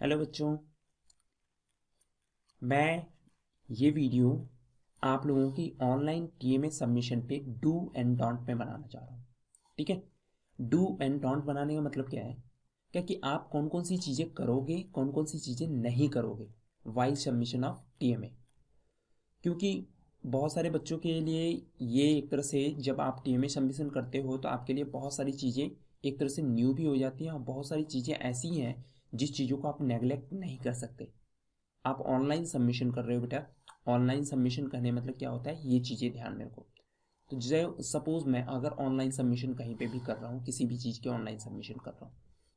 Hello बच्चों, मैं ये वीडियो आप लोगों की ऑनलाइन टीएमए सबमिशन पे डू एंड डोंट में बनाना चाह रहा हूँ। ठीक है। डू एंड डोंट बनाने का मतलब क्या है, क्या कि आप कौन कौन सी चीज़ें करोगे, कौन कौन सी चीज़ें नहीं करोगे वाइल सबमिशन ऑफ टीएमए। क्योंकि बहुत सारे बच्चों के लिए ये एक तरह से जब आप टीएमए सबमिशन करते हो तो आपके लिए बहुत सारी चीज़ें एक तरह से न्यू भी हो जाती हैं और बहुत सारी चीज़ें ऐसी हैं जिस चीज़ों को आप नेगलेक्ट नहीं कर सकते। आप ऑनलाइन सबमिशन कर रहे हो बेटा, ऑनलाइन सबमिशन करने मतलब क्या होता है, ये चीज़ें ध्यान में रखो। तो जैसे सपोज मैं अगर ऑनलाइन सबमिशन कहीं पे भी कर रहा हूँ, किसी भी चीज़ के ऑनलाइन सबमिशन कर रहा हूँ,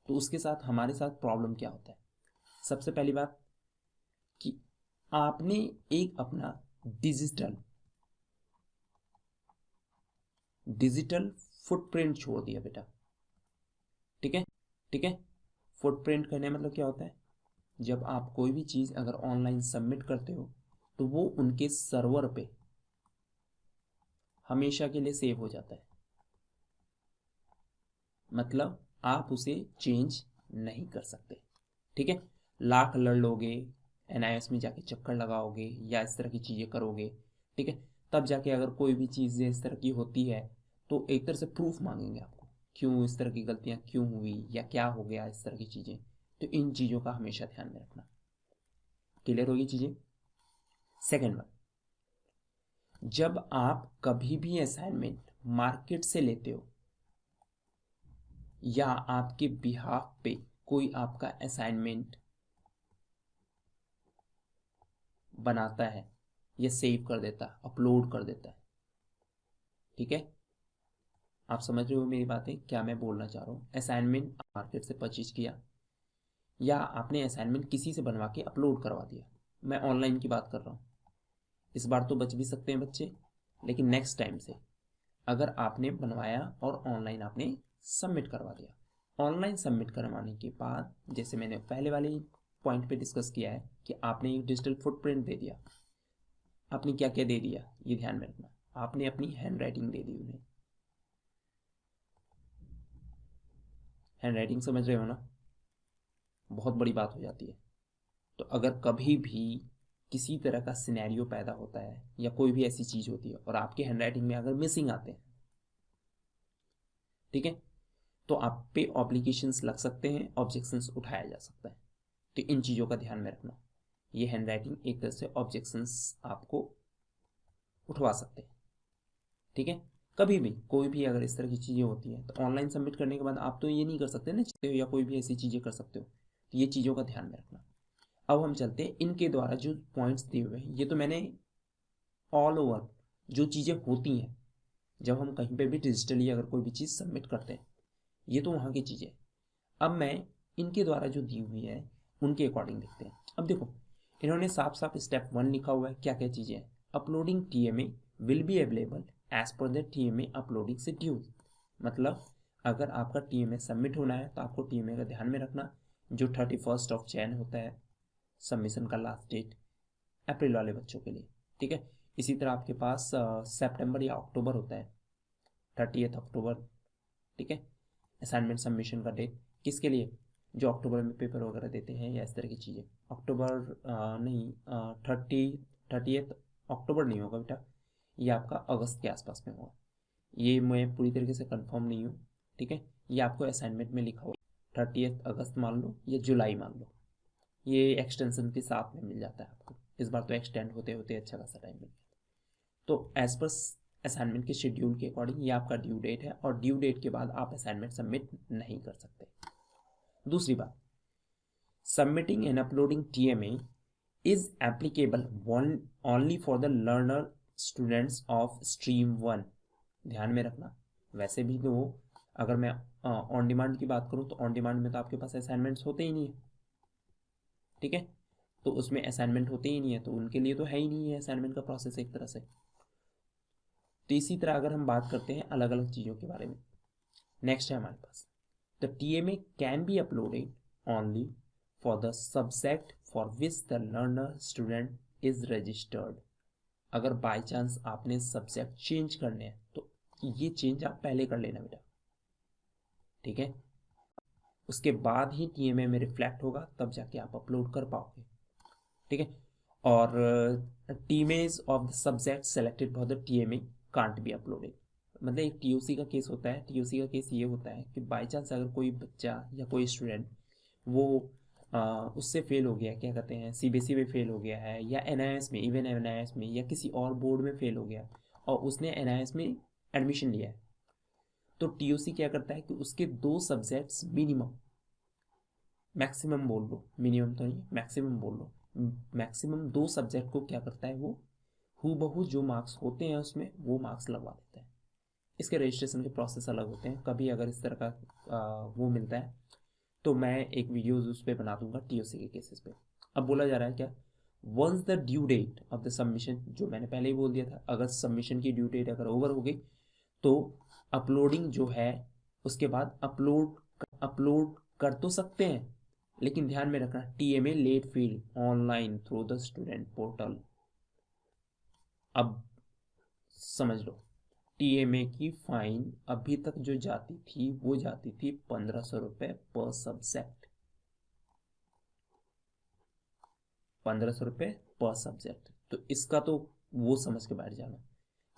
तो उसके साथ हमारे साथ प्रॉब्लम क्या होता है। सबसे पहली बात कि आपने एक अपना डिजिटल डिजिटल फुटप्रिंट छोड़ दिया बेटा। ठीक है। ठीक है। फुटप्रिंट करने मतलब क्या होता है, जब आप कोई भी चीज़ अगर ऑनलाइन सबमिट करते हो तो वो उनके सर्वर पे हमेशा के लिए सेव हो जाता है। मतलब आप उसे चेंज नहीं कर सकते। ठीक है। लाख लड़ लोगे, एनआईएस में जाके चक्कर लगाओगे या इस तरह की चीज़ें करोगे, ठीक है, तब जाके अगर कोई भी चीज़ इस तरह की होती है तो एक तरह से प्रूफ मांगेंगे आपको, क्यों इस तरह की गलतियाँ क्यों हुई या क्या हो गया, इस तरह की चीज़ें। तो इन चीज़ों का हमेशा ध्यान में रखना। क्लियर होगी चीज़ें। सेकेंड वन, जब आप कभी भी असाइनमेंट मार्केट से लेते हो या आपके बिहाफ पे कोई आपका असाइनमेंट बनाता है या सेव कर देता है, अपलोड कर देता है, ठीक है, आप समझ रहे हो मेरी बातें, क्या मैं बोलना चाह रहा हूँ। असाइनमेंट मार्केट से परचेज किया या आपने असाइनमेंट किसी से बनवा के अपलोड करवा दिया, मैं ऑनलाइन की बात कर रहा हूँ। इस बार तो बच भी सकते हैं बच्चे, लेकिन नेक्स्ट टाइम से अगर आपने बनवाया और ऑनलाइन आपने सबमिट करवा दिया, ऑनलाइन सबमिट करवाने के बाद जैसे मैंने पहले वाले पॉइंट पे डिस्कस किया है कि आपने एक डिजिटल फुटप्रिंट दे दिया, आपने क्या क्या दे दिया ये ध्यान में रखना, आपने अपनी हैंड राइटिंग दे दी उन्हें। हैंड राइटिंग समझ रहे हो ना, बहुत बड़ी बात हो जाती है। तो अगर कभी भी किसी तरह का सिनेरियो पैदा होता है या कोई भी ऐसी चीज़ होती है और आपके हैंड राइटिंग में अगर मिसिंग आते हैं, ठीक है, तो आप पे ऑब्लिगेशंस लग सकते हैं, ऑब्जेक्शंस उठाया जा सकता है। तो इन चीज़ों का ध्यान में रखना। ये हैंड राइटिंग एक तरह से ऑब्जेक्शंस आपको उठवा सकते हैं। ठीक है। कभी भी कोई भी अगर इस तरह की चीज़ें होती हैं तो ऑनलाइन सबमिट करने के बाद आप तो ये नहीं कर सकते ना चाहते हो या कोई भी ऐसी चीज़ें कर सकते हो, तो ये चीज़ों का ध्यान में रखना। अब हम चलते हैं इनके द्वारा जो पॉइंट्स दिए हुए हैं, ये तो मैंने ऑल ओवर जो चीज़ें होती हैं जब हम कहीं पे भी डिजिटली अगर कोई भी चीज़ सबमिट करते हैं, ये तो वहाँ की चीज़ें। अब मैं इनके द्वारा जो दी हुई है उनके अकॉर्डिंग देखते हैं। अब देखो, इन्होंने साफ साफ स्टेप 1 लिखा हुआ है, क्या क्या चीज़ें हैं। Uploading TMA will be available as per the TMA uploading schedule. मतलब अगर आपका टीएमए सबमिट होना है तो आपको टीएमए का ध्यान में रखना, जो 31 होता है सबमिशन का लास्ट डेट अप्रैल वाले बच्चों के लिए। ठीक है। इसी तरह आपके पास सितंबर या अक्टूबर होता है, 30 अक्टूबर। ठीक है। असाइनमेंट सबमिशन का डेट किसके लिए, जो अक्टूबर में पेपर वगैरह देते हैं या इस तरह की चीज़ें। अक्टूबर नहीं, 30 अक्टूबर नहीं होगा बेटा, ये आपका अगस्त के आसपास में होगा। ये मैं पूरी तरीके से कंफर्म नहीं हूँ। ठीक है। ये आपको असाइनमेंट में लिखा हुआ 30 अगस्त मान लो या जुलाई मान लो, ये एक्सटेंशन के साथ में मिल जाता है आपको। इस बार तो एक्सटेंड होते होते अच्छा खासा टाइम मिल गया। तो एज पर असाइनमेंट के शेड्यूल के अकॉर्डिंग ये आपका ड्यू डेट है और ड्यू डेट के बाद आप असाइनमेंट सबमिट नहीं कर सकते। दूसरी बात, submitting and uploading TMA is applicable only for the learner students of stream 1। ध्यान में रखना। वैसे भी तो अगर मैं ऑन डिमांड की बात करूं तो ऑन डिमांड में तो आपके पास असाइनमेंट्स होते ही नहीं है। ठीक है। तो उसमें असाइनमेंट होते ही नहीं है तो उनके लिए तो है ही नहीं है असाइनमेंट का प्रोसेस एक तरह से। तो इसी तरह अगर हम बात करते हैं अलग अलग चीज़ों के बारे में, नेक्स्ट है हमारे पास the TMA can be uploaded only for the subject for which the learner student is registered. अगर बाय चांस आपने सब्जेक्ट चेंज करने हैं तो ये चेंज आप पहले कर लेना बेटा। ठीक है। उसके बाद ही TMA में रिफ्लेक्ट होगा, तब जाके आप अपलोड कर पाओगे। ठीक है। और TMAs of the subject selected for the TMA can't be uploaded. मतलब एक TOC का केस होता है। TOC का केस ये होता है कि बाई चांस अगर कोई बच्चा या कोई स्टूडेंट वो उससे फेल हो गया, क्या कहते हैं, CBSE में फेल हो गया है, या NIS में, इवन NIS में या किसी और बोर्ड में फेल हो गया और उसने NIS में एडमिशन लिया है, तो TOC क्या करता है कि उसके 2 सब्जेक्ट्स मिनिमम, मैक्सिमम बोल लो, मिनिमम तो नहीं, मैक्सिमम बोल लो, मैक्सिमम 2 सब्जेक्ट को क्या करता है वो हूबहू जो मार्क्स होते हैं उसमें वो मार्क्स लगवा देता है। इसके रजिस्ट्रेशन के प्रोसेस अलग होते हैं। कभी अगर इस तरह का वो मिलता है तो मैं एक वीडियो उस पर बना दूंगा TOC के केसेस पे। अब बोला जा रहा है क्या, once the due date of the submission, जो मैंने पहले ही बोल दिया था, अगर सबमिशन की ड्यू डेट अगर ओवर हो गई तो अपलोडिंग जो है उसके बाद अपलोड कर तो सकते हैं, लेकिन ध्यान में रखना TMA let filled online through the student portal. अब समझ लो, TMA की फाइन अभी तक जो जाती थी वो जाती थी 1500 रुपये पर सब्जेक्ट, 1500 रुपये पर सब्जेक्ट। तो इसका तो वो समझ के बैठ जाना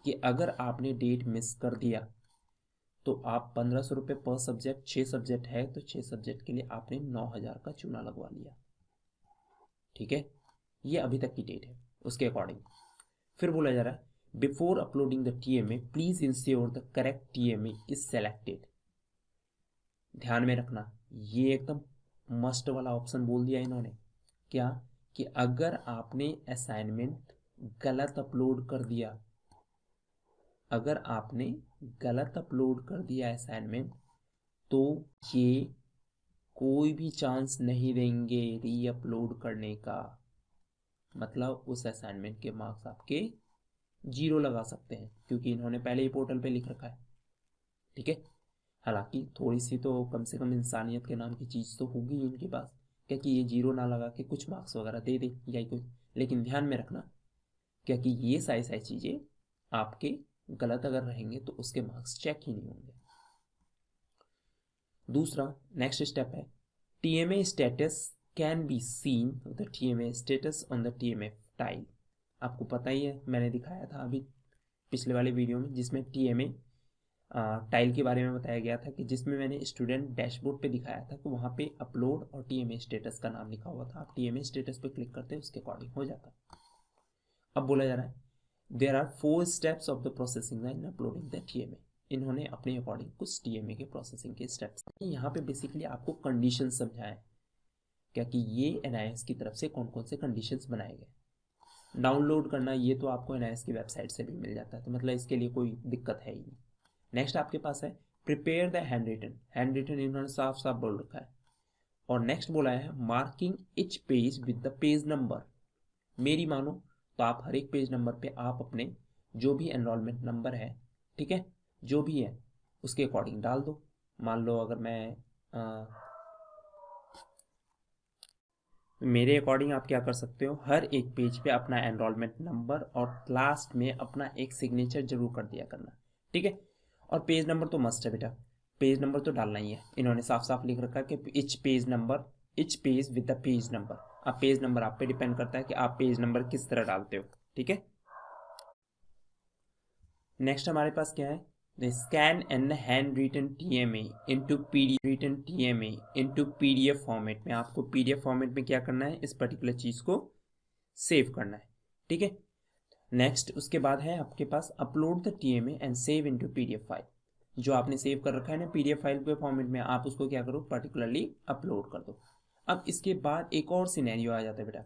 कि अगर आपने डेट मिस कर दिया तो आप 1500 रुपये पर सब्जेक्ट, 6 सब्जेक्ट है तो 6 सब्जेक्ट के लिए आपने 9000 का चूना लगवा लिया। ठीक है, ये अभी तक की डेट है उसके अकॉर्डिंग। फिर बोला जा रहा है before uploading the TMA please ensure the correct TMA is selected. ध्यान में रखना, ये एकदम मस्ट वाला ऑप्शन बोल दिया इन्होंने, क्या कि अगर आपने असाइनमेंट गलत अपलोड कर दिया, अगर आपने गलत अपलोड कर दिया असाइनमेंट, तो ये कोई भी चांस नहीं देंगे री अपलोड करने का। मतलब उस असाइनमेंट के मार्क्स आपके 0 लगा सकते हैं, क्योंकि इन्होंने पहले ही पोर्टल पे लिख रखा है। ठीक है, हालांकि थोड़ी सी तो कम से कम इंसानियत के नाम की चीज़ तो होगी इनके पास, क्या कि ये 0 ना लगा के कुछ मार्क्स वगैरह दे दे या कुछ। लेकिन ध्यान में रखना, क्या कि ये सारी सारी चीज़ें आपके गलत अगर रहेंगे तो उसके मार्क्स चेक ही नहीं होंगे। दूसरा नेक्स्ट स्टेप है TMA status can be seen the TMA status on the TMA tile. आपको पता ही है, मैंने दिखाया था अभी पिछले वाले वीडियो में, जिसमें TMA टाइल के बारे में बताया गया था, कि जिसमें मैंने स्टूडेंट डैशबोर्ड पे दिखाया था कि वहाँ पे अपलोड और TMA स्टेटस का नाम लिखा हुआ था। आप TMA स्टेटस पे क्लिक करते हैं उसके अकॉर्डिंग हो जाता है। अब बोला जा रहा है there are 4 steps of the processing in uploading the TMA। इन्होंने अपने अकॉर्डिंग कुछ TMA के प्रोसेसिंग के स्टेप्स यहाँ पे बेसिकली आपको कंडीशन समझाएं, क्या कि ये NIS की तरफ से कौन कौन से कंडीशंस बनाए गए। डाउनलोड करना ये तो आपको NIS की वेबसाइट से भी मिल जाता है, तो मतलब इसके लिए कोई दिक्कत है ही नहीं। नेक्स्ट आपके पास है प्रिपेयर द हैंड रिटन इन्होंने साफ साफ बोल रखा है। और नेक्स्ट बोला है marking etch page with the page number. मेरी मानो तो आप हर एक पेज नंबर पे आप अपने जो भी एनरोलमेंट नंबर है, ठीक है, जो भी है उसके अकॉर्डिंग डाल दो। मान लो अगर मैं मेरे अकॉर्डिंग आप क्या कर सकते हो, हर एक पेज पे अपना एनरोलमेंट नंबर और लास्ट में अपना एक सिग्नेचर जरूर कर दिया करना। ठीक है, और पेज नंबर तो मस्ट है बेटा, पेज नंबर तो डालना ही है। इन्होंने साफ साफ लिख रखा है कि etch page with the page number. अब पेज नंबर आप पे डिपेंड करता है कि आप पेज नंबर किस तरह डालते हो। ठीक है, नेक्स्ट हमारे पास क्या है, scan and handwritten TMA into PDF format में। आपको PDF फॉर्मेट में क्या करना है, इस पर्टिकुलर चीज़ को सेव करना है। ठीक है, नेक्स्ट उसके बाद है आपके पास upload the TMA and save into PDF file. जो आपने सेव कर रखा है ना PDF फाइल के फॉर्मेट में, आप उसको क्या करो, पर्टिकुलरली अपलोड कर दो। अब इसके बाद एक और सिनेरियो आ जाता है बेटा,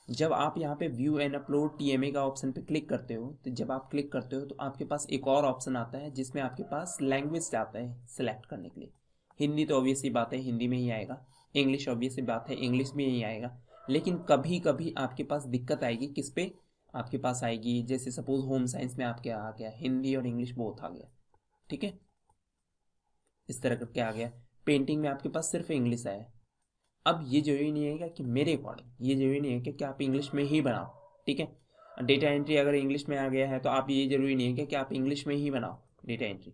जब आप यहाँ पे व्यू एंड अपलोड TMA का ऑप्शन पे क्लिक करते हो, तो जब आप क्लिक करते हो तो आपके पास एक और ऑप्शन आता है जिसमें आपके पास लैंग्वेज आता है सिलेक्ट करने के लिए। हिंदी तो ऑब्वियसली बात है हिंदी में ही आएगा, इंग्लिश ऑब्वियसली बात है इंग्लिश में ही आएगा। लेकिन कभी कभी आपके पास दिक्कत आएगी, किस पे आपके पास आएगी, जैसे सपोज होम साइंस में आपके आ गया हिंदी और इंग्लिश बोथ आ गया। ठीक है, इस तरह करके आ गया। पेंटिंग में आपके पास सिर्फ इंग्लिश आया। अब ये जरूरी नहीं है कि मेरे अकॉर्डिंग ये जरूरी नहीं है कि आप इंग्लिश में ही बनाओ। ठीक है, डेटा एंट्री अगर इंग्लिश में आ गया है तो आप ये जरूरी नहीं है कि आप इंग्लिश में ही बनाओ डेटा एंट्री।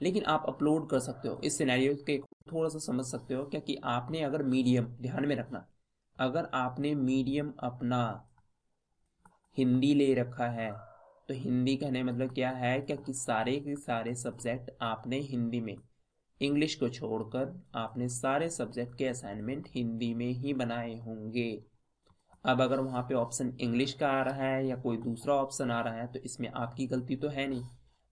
लेकिन आप अपलोड कर सकते हो। इस सिनेरियो के थोड़ा सा समझ सकते हो क्या कि आपने अगर मीडियम, ध्यान में रखना, अगर आपने मीडियम अपना हिंदी ले रखा है तो हिंदी कहने मतलब क्या है, क्या कि सारे के सारे सब्जेक्ट आपने हिंदी में, इंग्लिश को छोड़कर आपने सारे सब्जेक्ट के असाइनमेंट हिंदी में ही बनाए होंगे। अब अगर वहाँ पे ऑप्शन इंग्लिश का आ रहा है या कोई दूसरा ऑप्शन आ रहा है तो इसमें आपकी गलती तो है नहीं।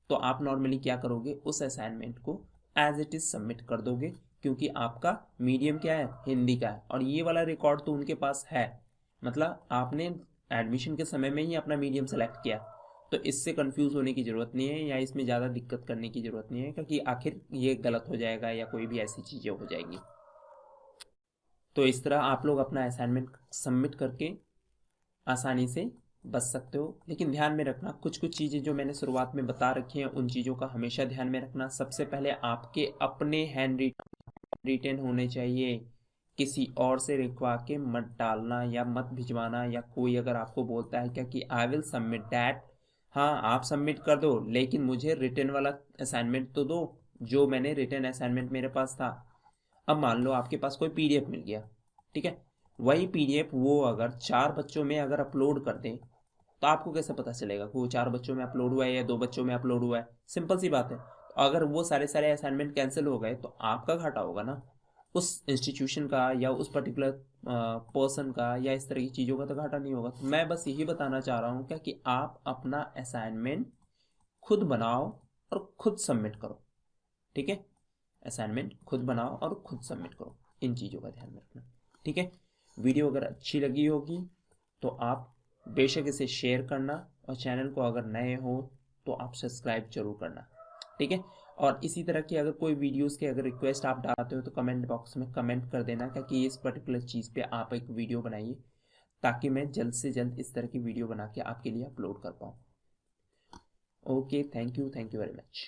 तो आप नॉर्मली क्या करोगे, उस असाइनमेंट को एज इट इज़ सबमिट कर दोगे, क्योंकि आपका मीडियम क्या है, हिंदी का है। और ये वाला रिकॉर्ड तो उनके पास है, मतलब आपने एडमिशन के समय में ही अपना मीडियम सेलेक्ट किया, तो इससे कंफ्यूज होने की ज़रूरत नहीं है या इसमें ज़्यादा दिक्कत करने की ज़रूरत नहीं है, क्योंकि आखिर ये गलत हो जाएगा या कोई भी ऐसी चीज़ें हो जाएंगी। तो इस तरह आप लोग अपना असाइनमेंट सबमिट करके आसानी से बच सकते हो। लेकिन ध्यान में रखना, कुछ कुछ चीज़ें जो मैंने शुरुआत में बता रखी हैं उन चीज़ों का हमेशा ध्यान में रखना। सबसे पहले आपके अपने हैंड रिटेन होने चाहिए, किसी और से लिखवा के मत डालना या मत भिजवाना। या कोई अगर आपको बोलता है क्या कि आई विल सबमिट दैट, हाँ आप सबमिट कर दो लेकिन मुझे रिटर्न वाला असाइनमेंट तो दो, जो मैंने रिटर्न असाइनमेंट मेरे पास था। अब मान लो आपके पास कोई पीडीएफ मिल गया, ठीक है, वही पीडीएफ वो अगर 4 बच्चों में अगर अपलोड कर दें तो आपको कैसे पता चलेगा कि वो 4 बच्चों में अपलोड हुआ है या 2 बच्चों में अपलोड हुआ है? सिंपल सी बात है। तो अगर वो सारे सारे असाइनमेंट कैंसिल हो गए तो आपका घाटा होगा ना, उस इंस्टीट्यूशन का या उस पर्टिकुलर पर्सन का, या इस तरह की चीज़ों का तो घाटा नहीं होगा। तो मैं बस यही बताना चाह रहा हूँ क्या कि आप अपना असाइनमेंट खुद बनाओ और खुद सबमिट करो, ठीक है? असाइनमेंट खुद बनाओ और खुद सबमिट करो, इन चीज़ों का ध्यान में रखना, ठीक है? वीडियो अगर अच्छी लगी होगी तो आप बेशक इसे शेयर करना, और चैनल को अगर नए हो तो आप सब्सक्राइब जरूर करना, ठीक है? और इसी तरह की अगर कोई वीडियोस के अगर रिक्वेस्ट आप डालते हो तो कमेंट बॉक्स में कमेंट कर देना कि इस पर्टिकुलर चीज़ पे आप एक वीडियो बनाइए, ताकि मैं जल्द से जल्द इस तरह की वीडियो बना के आपके लिए अपलोड कर पाऊँ। Okay, thank you very much.